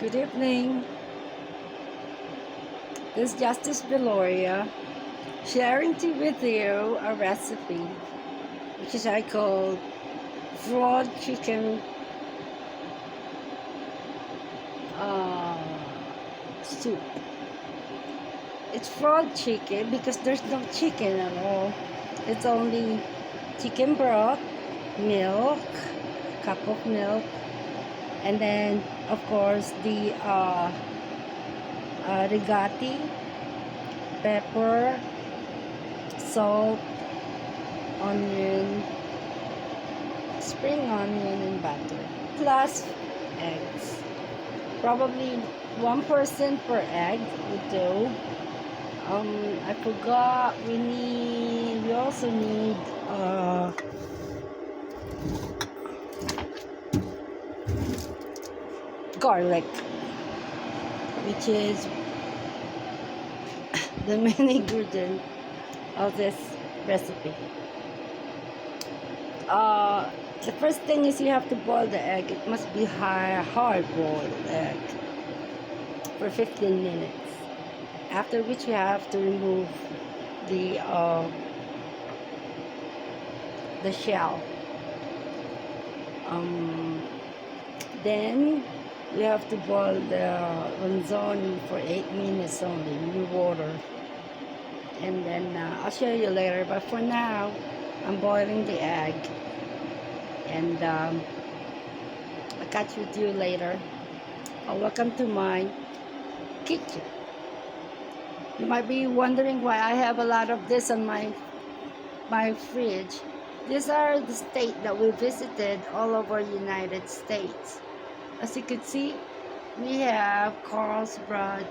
Good evening. This is Justice Veloria sharing with you a recipe which is I call fried chicken soup. It's fried chicken because there's no chicken at all. It's only chicken broth, milk, cup of milk, and then of course the rigati, pepper, salt, onion, spring onion, and butter, plus eggs. Probably one person per egg would do. I forgot we also need garlic, which is the main ingredient of this recipe. The first thing is you have to boil the egg. It must be hard boiled egg for 15 minutes. After which you have to remove the shell. Then we have to boil the ronzoni for 8 minutes only in water. And then I'll show you later. But for now, I'm boiling the egg. And I'll catch with you later. Welcome to my kitchen. You might be wondering why I have a lot of this on my fridge. These are the states that we visited all over United States. As you can see, we have Carlsbad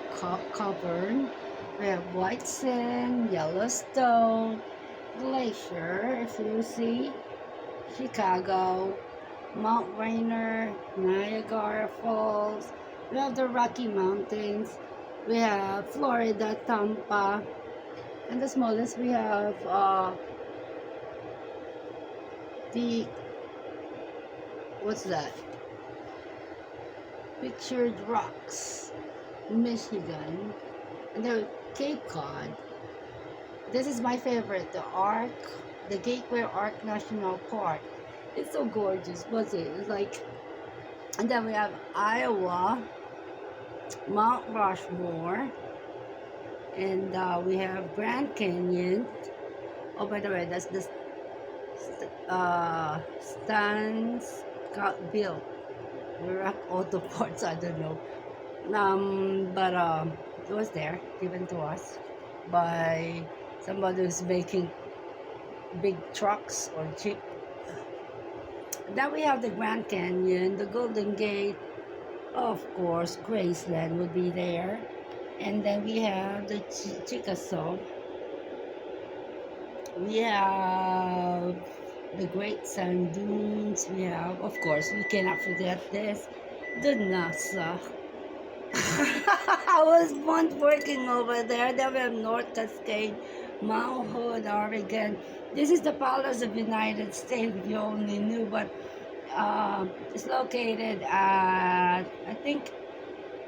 Cavern, we have White Sand, Yellowstone, Glacier, if you see, Chicago, Mount Rainier, Niagara Falls, we have the Rocky Mountains, we have Florida, Tampa, and the smallest we have what's that? Pictured Rocks, Michigan, and the Cape Cod. This is my favorite, the Gateway Ark National Park. It's so gorgeous, was it? It's like, and then we have Iowa, Mount Rushmore, and we have Grand Canyon. Oh, by the way, that's the Stan's got built. Iraq auto parts, I don't know. But it was there, given to us by somebody who's making big trucks or jeep. Then we have the Grand Canyon, the Golden Gate, of course, Graceland would be there. And then we have the Chickasaw. We have the Great Sand Dunes. We have, of course, we cannot forget this, the NASA. I was once working over there. Then we have North Cascade, Mount Hood, Oregon. This is the Palace of the United States, if you only knew, but it's located at, I think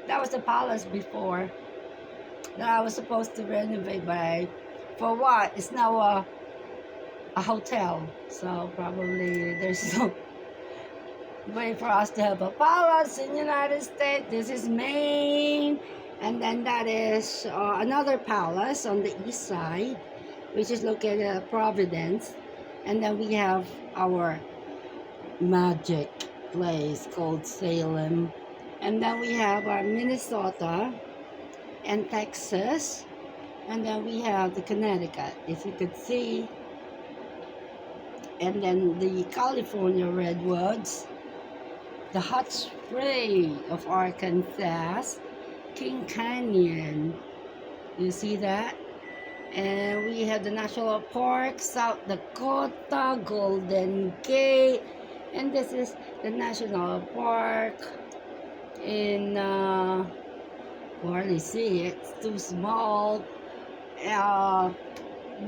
that was the palace before that I was supposed to renovate by, for what? It's now a hotel, so probably there's no way for us to have a palace in the United States. This is Maine, and then that is another palace on the east side, which is located at Providence. And then we have our magic place called Salem, and then we have our Minnesota and Texas, and then we have the Connecticut, if you could see, and then the California redwoods, the hot spring of Arkansas, King Canyon, you see that? And we have the National Park, South Dakota, Golden Gate, and this is the National Park in hardly see it, it's too small.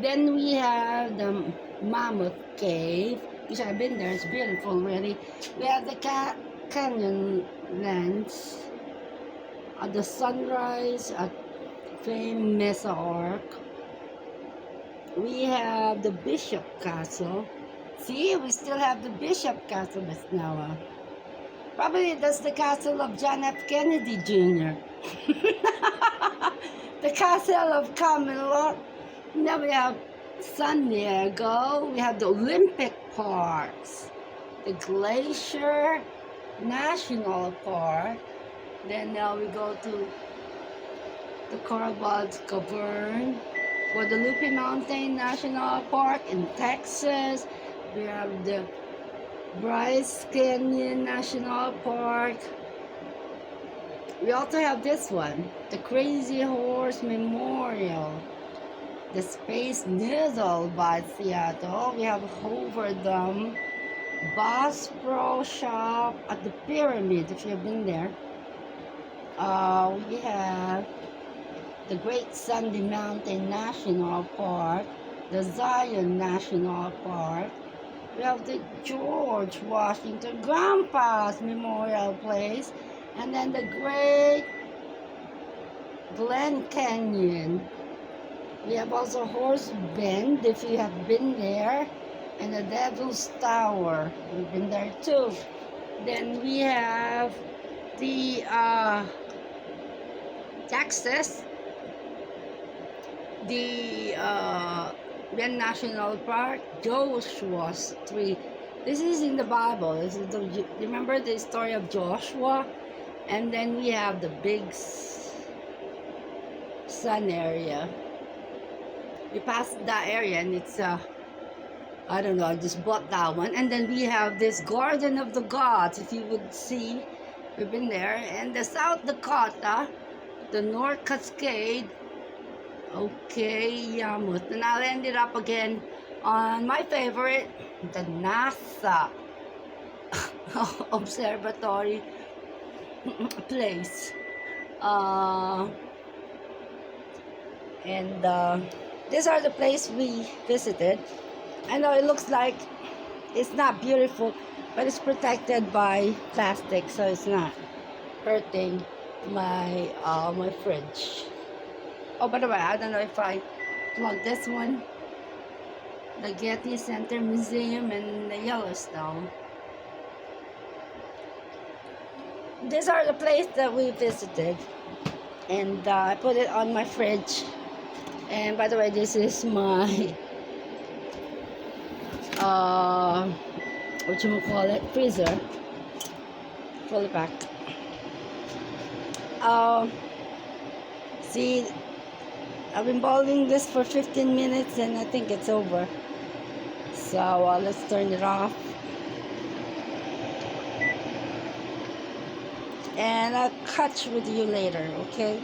Then we have the Mammoth Cave, which I've been there, it's beautiful really. We have the Canyonlands, At the sunrise at famed Mesa Arc. We have the Bishop Castle. See, we still have the Bishop Castle, Miss Noah. Probably that's the castle of John F. Kennedy Jr. The castle of Camelot. Now we have San Diego. We have the Olympic Parks, the Glacier National Park. Then now we go to the Carlsbad Cavern, Guadalupe Mountain National Park in Texas. We have the Bryce Canyon National Park. We also have this one, the Crazy Horse Memorial, the Space Needle by Seattle. We have Hoover Dam, Bass Pro Shop at the Pyramid, if you've been there. We have the Great Sandy Mountain National Park, the Zion National Park. We have the George Washington Grandpa's Memorial Place, and then the Great Glen Canyon. We have also Horse Bend, if you have been there, and the Devil's Tower. We've been there too. Then we have the Texas, the Grand National Park, Joshua's Tree. This is in the Bible. This is remember the story of Joshua? And then we have the Big Sun area. We passed that area and it's I don't know, I just bought that one. And then we have this Garden of the Gods, if you would see. We've been there. And the South Dakota, the North Cascade. Okay, Yamut. And I'll end it up again on my favorite, the NASA observatory place. These are the places we visited. I know it looks like it's not beautiful, but it's protected by plastic, so it's not hurting my my fridge. Oh, by the way, I don't know if I plug this one, the Getty Center Museum and the Yellowstone. These are the places that we visited, and I put it on my fridge. And by the way, this is my what you call it, freezer, fully packed. See, I've been boiling this for 15 minutes and I think it's over. So let's turn it off. And I'll catch with you later, okay?